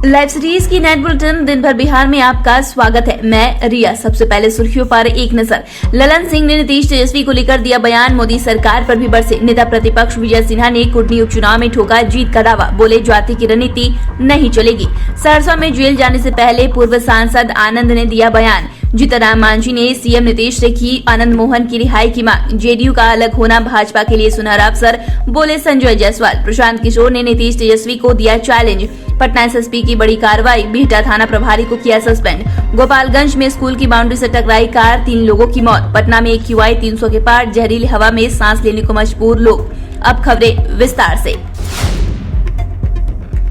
Live series की night bulletin दिन भर बिहार में आपका स्वागत है। मैं रिया। सबसे पहले सुर्खियों पर एक नजर। ललन सिंह ने नीतीश तेजस्वी को लेकर दिया बयान। मोदी सरकार पर भी बरसे। नेता प्रतिपक्ष विजय सिन्हा ने कुटनी उपचुनाव में ठोका जीत का दावा। बोले जाति की रणनीति नहीं चलेगी। सहरसा में जेल जाने से पहले पूर्व सांसद आनंद ने दिया बयान। जीतन राम मांझी ने सीएम नीतीश से की आनंद मोहन की रिहाई की मांग। जेडीयू का अलग होना भाजपा के लिए सुनहरा अवसर, बोले संजय जायसवाल। प्रशांत किशोर ने नीतीश तेजस्वी को दिया चैलेंज। पटना एसएसपी की बड़ी कार्रवाई। बिहटा थाना प्रभारी को किया सस्पेंड। गोपालगंज में स्कूल की बाउंड्री से टकराई कार, 3 लोगों की मौत। पटना में AQI 300 के पार, जहरीली हवा में सांस लेने को मजबूर लोग। अब खबरें विस्तार से।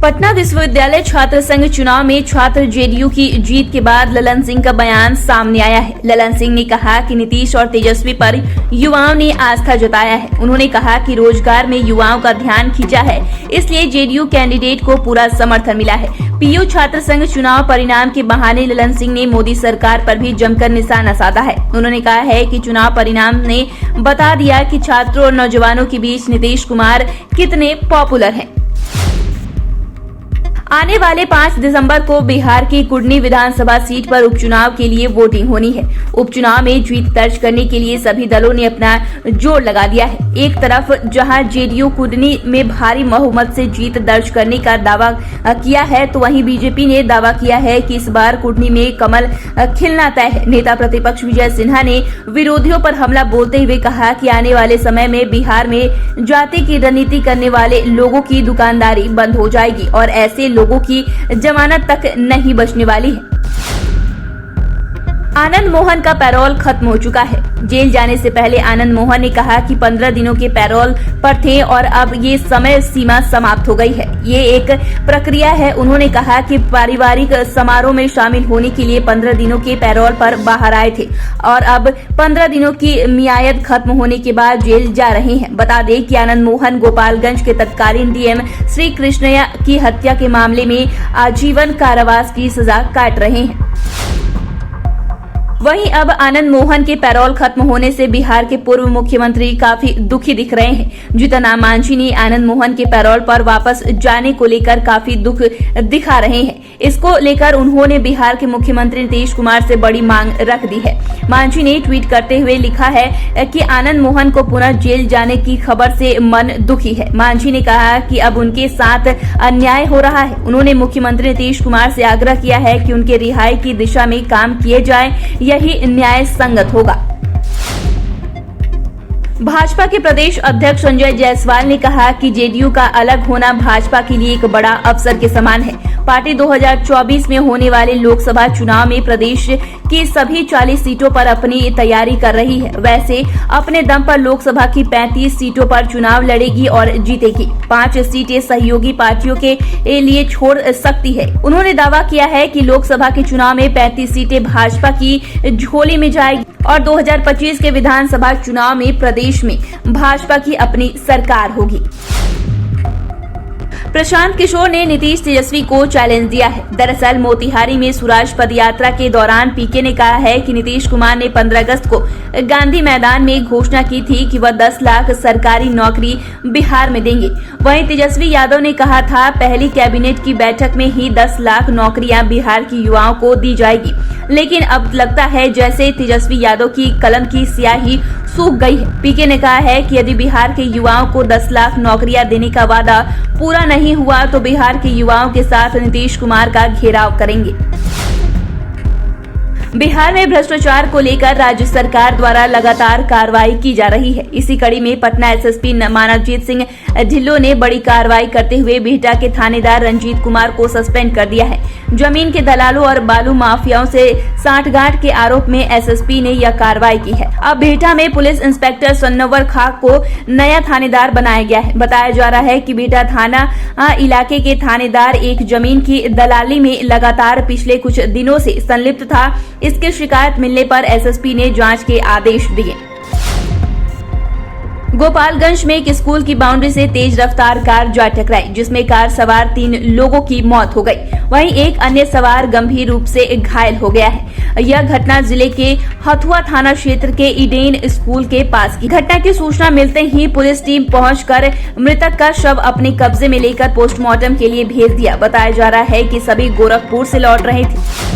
पटना विश्वविद्यालय छात्र संघ चुनाव में छात्र जेडीयू की जीत के बाद ललन सिंह का बयान सामने आया है। ललन सिंह ने कहा कि नीतीश और तेजस्वी पर युवाओं ने आस्था जताया है। उन्होंने कहा कि रोजगार में युवाओं का ध्यान खींचा है, इसलिए जेडीयू कैंडिडेट को पूरा समर्थन मिला है। पीयू छात्र संघ चुनाव परिणाम के बहाने ललन सिंह ने मोदी सरकार पर भी जमकर निशाना साधा है। उन्होंने कहा है कि चुनाव परिणाम ने बता दिया कि छात्रों और नौजवानों के बीच नीतीश कुमार कितने पॉपुलर हैं। आने वाले 5 दिसंबर को बिहार की कुटनी विधानसभा सीट पर उपचुनाव के लिए वोटिंग होनी है। उपचुनाव में जीत दर्ज करने के लिए सभी दलों ने अपना जोर लगा दिया है। एक तरफ जहां जेडीयू कुटनी में भारी बहुमत से जीत दर्ज करने का दावा किया है, तो वहीं बीजेपी ने दावा किया है कि इस बार कुटनी में कमल खिलना तय है। नेता प्रतिपक्ष विजय सिन्हा ने विरोधियों पर हमला बोलते हुए कहा कि आने वाले समय में बिहार में जाति की रणनीति करने वाले लोगों की दुकानदारी बंद हो जाएगी और ऐसे लोगों की जमानत तक नहीं बचने वाली है। आनंद मोहन का पैरोल खत्म हो चुका है। जेल जाने से पहले आनंद मोहन ने कहा कि 15 दिनों के पैरोल पर थे और अब ये समय सीमा समाप्त हो गई है। ये एक प्रक्रिया है। उन्होंने कहा कि पारिवारिक समारोह में शामिल होने के लिए 15 दिनों के पैरोल पर बाहर आए थे और अब 15 दिनों की मियाद खत्म होने के बाद जेल जा रहे हैं। बता दें कि आनंद मोहन गोपालगंज के तत्कालीन डीएम श्री कृष्णया की हत्या के मामले में आजीवन कारावास की सजा काट रहे हैं। वहीं अब आनंद मोहन के पैरोल खत्म होने से बिहार के पूर्व मुख्यमंत्री काफी दुखी दिख रहे हैं। जीतन राम मांझी ने आनंद मोहन के पैरोल पर वापस जाने को लेकर काफी दुख दिखा रहे हैं। इसको लेकर उन्होंने बिहार के मुख्यमंत्री नीतीश कुमार से बड़ी मांग रख दी है। मांझी ने ट्वीट करते हुए लिखा है कि आनंद मोहन को पुनः जेल जाने की खबर से मन दुखी है। मांझी ने कहा कि अब उनके साथ अन्याय हो रहा है। उन्होंने मुख्यमंत्री नीतीश कुमार से आग्रह किया है कि उनके रिहाई की दिशा में काम किए जाए, यही न्याय संगत होगा। भाजपा के प्रदेश अध्यक्ष संजय जायसवाल ने कहा कि जेडीयू का अलग होना भाजपा के लिए एक बड़ा अवसर के समान है। पार्टी 2024 में होने वाले लोकसभा चुनाव में प्रदेश की सभी 40 सीटों पर अपनी तैयारी कर रही है। वैसे अपने दम पर लोकसभा की 35 सीटों पर चुनाव लड़ेगी और जीतेगी। 5 सीटें सहयोगी पार्टियों के लिए छोड़ सकती है। उन्होंने दावा किया है कि लोकसभा के चुनाव में 35 सीटें भाजपा की झोली में जाएगी और 2025 के विधानसभा चुनाव में प्रदेश में भाजपा की अपनी सरकार होगी। प्रशांत किशोर ने नीतीश तेजस्वी को चैलेंज दिया है। दरअसल मोतिहारी में स्वराज पदयात्रा के दौरान पीके ने कहा है कि नीतीश कुमार ने 15 अगस्त को गांधी मैदान में घोषणा की थी कि वह 10 लाख सरकारी नौकरी बिहार में देंगे। वहीं तेजस्वी यादव ने कहा था पहली कैबिनेट की बैठक में ही 10 लाख नौकरियां बिहार की युवाओं को दी जाएगी, लेकिन अब लगता है जैसे तेजस्वी यादव की कलम की स्याही सूख गई है। पीके ने कहा है कि यदि बिहार के युवाओं को 10 लाख नौकरियां देने का वादा पूरा नहीं हुआ तो बिहार के युवाओं के साथ नीतीश कुमार का घेराव करेंगे। बिहार में भ्रष्टाचार को लेकर राज्य सरकार द्वारा लगातार कार्रवाई की जा रही है। इसी कड़ी में पटना एसएसपी मानवजीत सिंह ढिल्लों ने बड़ी कार्रवाई करते हुए बिहटा के थानेदार रंजीत कुमार को सस्पेंड कर दिया है। जमीन के दलालों और बालू माफियाओं से सांठगांठ के आरोप में एसएसपी ने यह कार्रवाई की है। अब बिहटा में पुलिस इंस्पेक्टर सन्नवर खां को नया थानेदार बनाया गया है। बताया जा रहा है कि बिहटा थाना इलाके के थानेदार एक जमीन की दलाली में लगातार पिछले कुछ दिनों से संलिप्त था। इसकी शिकायत मिलने पर एसएसपी ने जांच के आदेश दिए। गोपालगंज में एक स्कूल की बाउंड्री से तेज रफ्तार कार जा टकराई, जिसमें कार सवार 3 लोगों की मौत हो गई। वहीं एक अन्य सवार गंभीर रूप से घायल हो गया है। यह घटना जिले के हथुआ थाना क्षेत्र के ईडेन स्कूल के पास की। घटना की सूचना मिलते ही पुलिस टीम पहुंचकर मृतक का शव अपने कब्जे में लेकर पोस्टमार्टम के लिए भेज दिया। बताया जा रहा है कि सभी गोरखपुर से लौट रहे थे।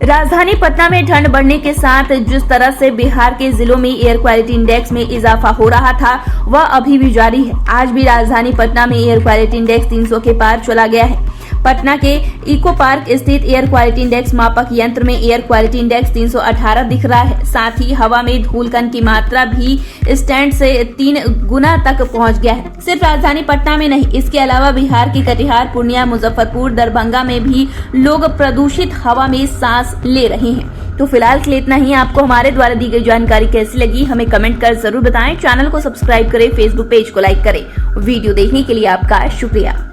राजधानी पटना में ठंड बढ़ने के साथ जिस तरह से बिहार के जिलों में एयर क्वालिटी इंडेक्स में इजाफा हो रहा था, वह अभी भी जारी है। आज भी राजधानी पटना में एयर क्वालिटी इंडेक्स 300 के पार चला गया है। पटना के इको पार्क स्थित एयर क्वालिटी इंडेक्स मापक यंत्र में एयर क्वालिटी इंडेक्स 318 दिख रहा है। साथ ही हवा में धूलकण की मात्रा भी स्टैंड से 3 गुना तक पहुंच गया है। सिर्फ राजधानी पटना में नहीं, इसके अलावा बिहार के कटिहार, पूर्णिया, मुजफ्फरपुर, दरभंगा में भी लोग प्रदूषित हवा में सांस ले रहे हैं। तो फिलहाल के लिए इतना ही। आपको हमारे द्वारा दी गई जानकारी कैसी लगी, हमें कमेंट कर जरूर बताएं। चैनल को सब्सक्राइब करें, फेसबुक पेज को लाइक करें। वीडियो देखने के लिए आपका शुक्रिया।